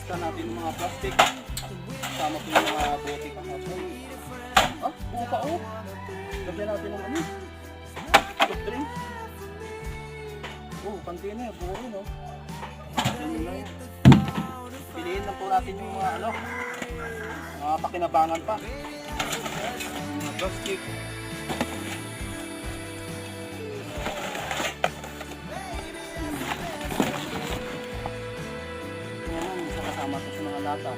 Lista natin yung mga plastic. Kasama po yung mga bote kahapon. Ah, buo pa oh. Lagyan natin ng ano? Soft drink. Oh, container. Buo rin oh. Ganyan lang. Piliin lang po natin yung mga ano. Mga pakinabangan pa. Mga plastic. Kasama ito sa mga lata.